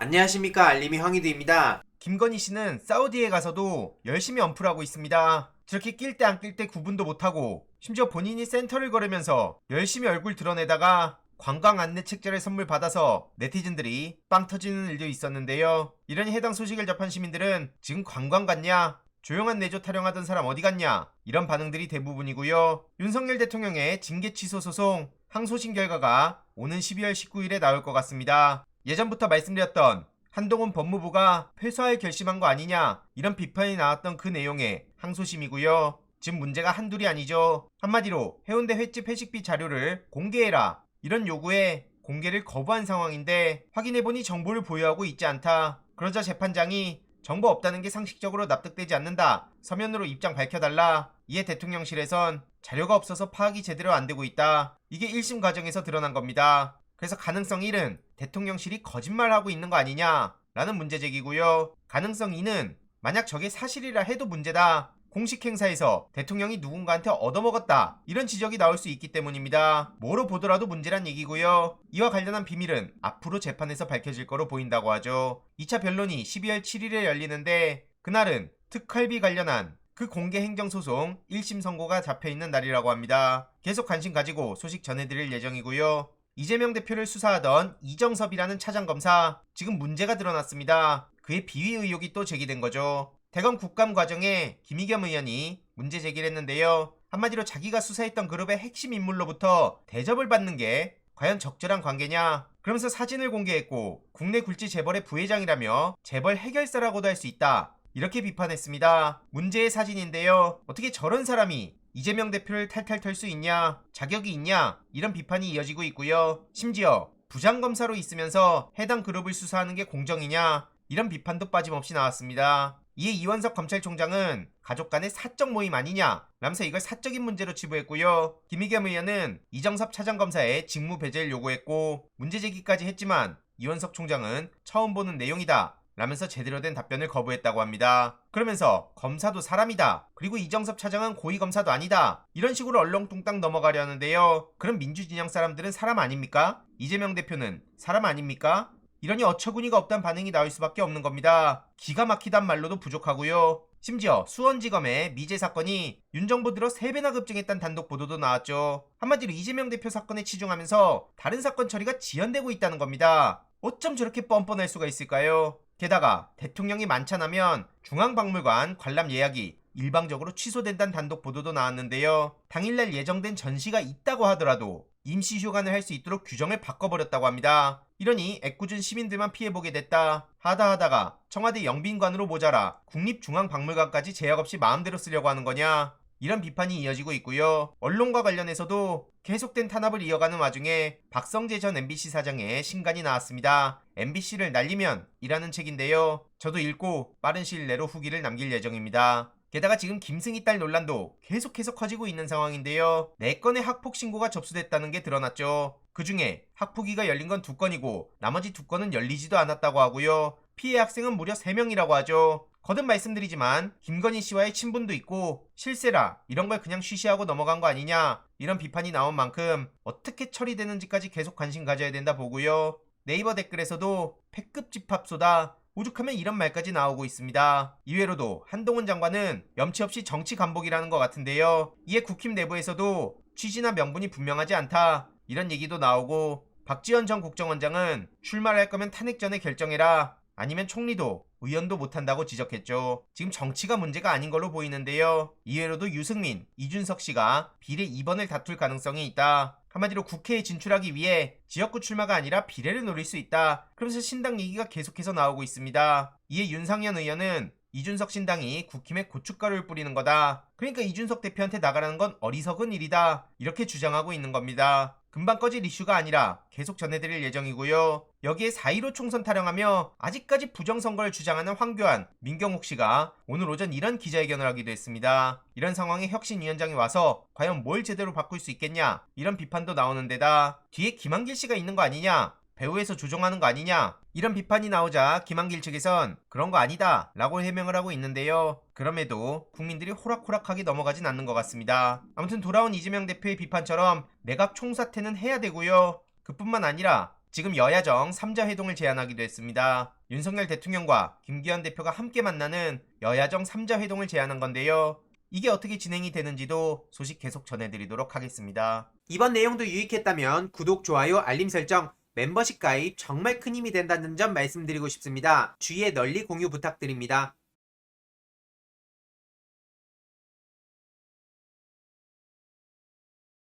안녕하십니까, 알림이 황희두입니다. 김건희 씨는 사우디에 가서도 열심히 언플하고 있습니다. 저렇게 낄 때 안 낄 때 구분도 못하고 심지어 본인이 센터를 걸으면서 열심히 얼굴 드러내다가 관광 안내 책자를 선물 받아서 네티즌들이 빵 터지는 일도 있었는데요. 이러니 해당 소식을 접한 시민들은 지금 관광 갔냐? 조용한 내조 타령하던 사람 어디 갔냐? 이런 반응들이 대부분이고요. 윤석열 대통령의 징계 취소 소송 항소심 결과가 오는 12월 19일에 나올 것 같습니다. 예전부터 말씀드렸던 한동훈 법무부가 회수할 결심한 거 아니냐 이런 비판이 나왔던 그 내용의 항소심이고요. 지금 문제가 한둘이 아니죠. 한마디로 해운대 횟집 회식비 자료를 공개해라 이런 요구에 공개를 거부한 상황인데 확인해보니 정보를 보유하고 있지 않다. 그러자 재판장이 정보 없다는 게 상식적으로 납득되지 않는다. 서면으로 입장 밝혀달라. 이에 대통령실에선 자료가 없어서 파악이 제대로 안 되고 있다. 이게 1심 과정에서 드러난 겁니다. 그래서 가능성 1은 대통령실이 거짓말하고 있는 거 아니냐 라는 문제 제기고요. 가능성 2는 만약 저게 사실이라 해도 문제다. 공식 행사에서 대통령이 누군가한테 얻어먹었다 이런 지적이 나올 수 있기 때문입니다. 뭐로 보더라도 문제란 얘기고요. 이와 관련한 비밀은 앞으로 재판에서 밝혀질 거로 보인다고 하죠. 2차 변론이 12월 7일에 열리는데 그날은 특활비 관련한 그 공개 행정소송 1심 선고가 잡혀있는 날이라고 합니다. 계속 관심 가지고 소식 전해드릴 예정이고요. 이재명 대표를 수사하던 이정섭이라는 차장검사 지금 문제가 드러났습니다. 그의 비위 의혹이 또 제기된 거죠. 대검 국감 과정에 김의겸 의원이 문제 제기를 했는데요. 한마디로 자기가 수사했던 그룹의 핵심 인물로부터 대접을 받는 게 과연 적절한 관계냐? 그러면서 사진을 공개했고 국내 굴지 재벌의 부회장이라며 재벌 해결사라고도 할 수 있다. 이렇게 비판했습니다. 문제의 사진인데요. 어떻게 저런 사람이 이재명 대표를 탈탈 털 수 있냐? 자격이 있냐? 이런 비판이 이어지고 있고요. 심지어 부장검사로 있으면서 해당 그룹을 수사하는 게 공정이냐? 이런 비판도 빠짐없이 나왔습니다. 이에 이원석 검찰총장은 가족 간의 사적 모임 아니냐 라면서 이걸 사적인 문제로 치부했고요. 김의겸 의원은 이정섭 차장검사의 직무 배제를 요구했고 문제 제기까지 했지만 이원석 총장은 처음 보는 내용이다 라면서 제대로 된 답변을 거부했다고 합니다. 그러면서 검사도 사람이다. 그리고 이정섭 차장은 고위검사도 아니다. 이런 식으로 얼렁뚱땅 넘어가려 하는데요. 그럼 민주진영 사람들은 사람 아닙니까? 이재명 대표는 사람 아닙니까? 이러니 어처구니가 없단 반응이 나올 수밖에 없는 겁니다. 기가 막히단 말로도 부족하고요. 심지어 수원지검의 미제 사건이 윤 정부 들어 3배나 급증했다는 단독 보도도 나왔죠. 한마디로 이재명 대표 사건에 치중하면서 다른 사건 처리가 지연되고 있다는 겁니다. 어쩜 저렇게 뻔뻔할 수가 있을까요? 게다가 대통령이 만찬하면 중앙박물관 관람 예약이 일방적으로 취소된다는 단독 보도도 나왔는데요. 당일날 예정된 전시가 있다고 하더라도 임시 휴관을 할 수 있도록 규정을 바꿔버렸다고 합니다. 이러니 애꿎은 시민들만 피해보게 됐다. 하다하다가 청와대 영빈관으로 모자라 국립중앙박물관까지 제약 없이 마음대로 쓰려고 하는 거냐? 이런 비판이 이어지고 있고요. 언론과 관련해서도 계속된 탄압을 이어가는 와중에 박성재 전 MBC 사장의 신간이 나왔습니다. MBC를 날리면 이라는 책인데요. 저도 읽고 빠른 시일 내로 후기를 남길 예정입니다. 게다가 지금 김승희 딸 논란도 계속해서 커지고 있는 상황인데요. 4건의 학폭 신고가 접수됐다는 게 드러났죠. 그 중에 학폭위가 열린 건 2건이고 나머지 2건은 열리지도 않았다고 하고요. 피해 학생은 무려 3명이라고 하죠. 거듭 말씀드리지만 김건희 씨와의 친분도 있고 실세라 이런 걸 그냥 쉬쉬하고 넘어간 거 아니냐 이런 비판이 나온 만큼 어떻게 처리되는지까지 계속 관심 가져야 된다 보고요. 네이버 댓글에서도 패급 집합소다 오죽하면 이런 말까지 나오고 있습니다. 이외로도 한동훈 장관은 염치 없이 정치 간복이라는 것 같은데요. 이에 국힘 내부에서도 취지나 명분이 분명하지 않다 이런 얘기도 나오고 박지원 전 국정원장은 출마를 할 거면 탄핵 전에 결정해라 아니면 총리도 의원도 못한다고 지적했죠. 지금 정치가 문제가 아닌 걸로 보이는데요. 이외로도 유승민, 이준석 씨가 비례 2번을 다툴 가능성이 있다. 한마디로 국회에 진출하기 위해 지역구 출마가 아니라 비례를 노릴 수 있다. 그러면서 신당 얘기가 계속해서 나오고 있습니다. 이에 윤상현 의원은 이준석 신당이 국힘에 고춧가루를 뿌리는 거다. 그러니까 이준석 대표한테 나가라는 건 어리석은 일이다. 이렇게 주장하고 있는 겁니다. 금방 꺼질 이슈가 아니라 계속 전해드릴 예정이고요. 여기에 4.15 총선 타령하며 아직까지 부정선거를 주장하는 황교안, 민경욱 씨가 오늘 오전 이런 기자회견을 하기도 했습니다. 이런 상황에 혁신위원장이 와서 과연 뭘 제대로 바꿀 수 있겠냐 이런 비판도 나오는 데다 뒤에 김한길 씨가 있는 거 아니냐 배후에서 조종하는 거 아니냐 이런 비판이 나오자 김한길 측에선 그런 거 아니다 라고 해명을 하고 있는데요. 그럼에도 국민들이 호락호락하게 넘어가진 않는 것 같습니다. 아무튼 돌아온 이재명 대표의 비판처럼 내각 총사퇴는 해야 되고요. 그뿐만 아니라 지금 여야정 3자 회동을 제안하기도 했습니다. 윤석열 대통령과 김기현 대표가 함께 만나는 여야정 3자 회동을 제안한 건데요. 이게 어떻게 진행이 되는지도 소식 계속 전해드리도록 하겠습니다. 이번 내용도 유익했다면 구독, 좋아요, 알림 설정, 멤버십 가입 정말 큰 힘이 된다는 점 말씀드리고 싶습니다. 주위에 널리 공유 부탁드립니다.